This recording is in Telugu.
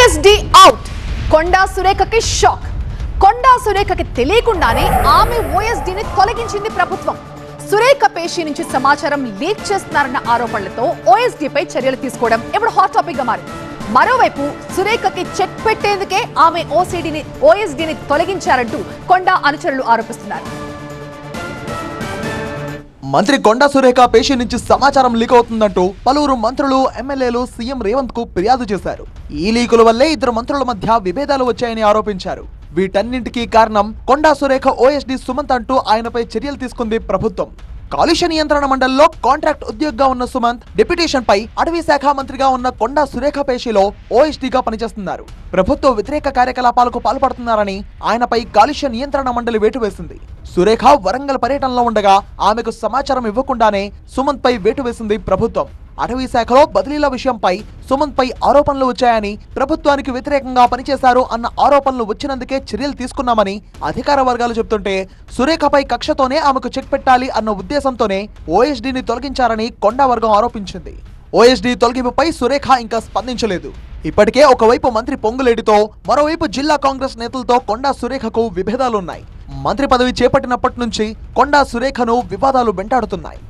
OSD out. కొండా సురేఖకి షాక్. కొండా సురేఖకి తెలియకుండానే ఆమె ఓఎస్డిని తొలగించింది ప్రభుత్వం. సురేఖ పేషి నుంచి సమాచారం లీక్ చేస్తున్నారన్న ఆరోపణలతో ఓఎస్డిపై చర్యలు తీసుకోవడం ఇప్పుడు హాట్ టాపిక్ గా మారింది. మరోవైపు సురేఖకి చెక్ పెట్టేందుకే ఆమె ఓఎస్డిని తొలగించారంటూ కొండా అనుచరులు ఆరోపిస్తున్నారు. మంత్రి కొండా సురేఖ పేషి నుంచి సమాచారం లీక్ అవుతుందంటూ పలువురు మంత్రులు, ఎమ్మెల్యేలు సీఎం రేవంత్ కు ఫిర్యాదు చేశారు. ఈ లీకుల వల్లే ఇద్దరు మంత్రుల మధ్య విభేదాలు వచ్చాయని ఆరోపించారు. వీటన్నింటికీ కారణం కొండా సురేఖ ఓఎస్డి సుమంత్ అంటూ ఆయనపై చర్యలు తీసుకుంది ప్రభుత్వం. కాలుష్య నియంత్రణ మండలిలో కాంట్రాక్ట్ ఉద్యోగిగా ఉన్న సుమంత్ డిప్యూటేషన్ పై అటవీ శాఖ మంత్రిగా ఉన్న కొండా సురేఖ పేషిలో ఓఎస్డీగా పనిచేస్తున్నారు. ప్రభుత్వ వ్యతిరేక కార్యకలాపాలకు పాల్పడుతున్నారని ఆయనపై కాలుష్య నియంత్రణ మండలి వేటు వేసింది. సురేఖ వరంగల్ పర్యటనలో ఉండగా ఆమెకు సమాచారం ఇవ్వకుండానే సుమంత్ పై వేటు వేసింది ప్రభుత్వం. అటవీ శాఖలో బదిలీల విషయంపై సుమంత్ పై ఆరోపణలు వచ్చాయని, ప్రభుత్వానికి వ్యతిరేకంగా పనిచేశారు అన్న ఆరోపణలు వచ్చినందుకే చర్యలు తీసుకున్నామని అధికార వర్గాలు చెబుతుంటే, సురేఖపై కక్షతోనే ఆమెకు చెక్ పెట్టాలి అన్న ఉద్దేశంతోనే ఓఎస్డీని తొలగించారని కొండా వర్గం ఆరోపించింది. ఓఎస్డీ తొలగింపుపై సురేఖ ఇంకా స్పందించలేదు. ఇప్పటికే ఒకవైపు మంత్రి పొంగులేటితో, మరోవైపు జిల్లా కాంగ్రెస్ నేతలతో కొండా సురేఖకు విభేదాలున్నాయి. మంత్రి పదవి చేపట్టినప్పటి నుంచి కొండా సురేఖను వివాదాలు వెంటాడుతున్నాయి.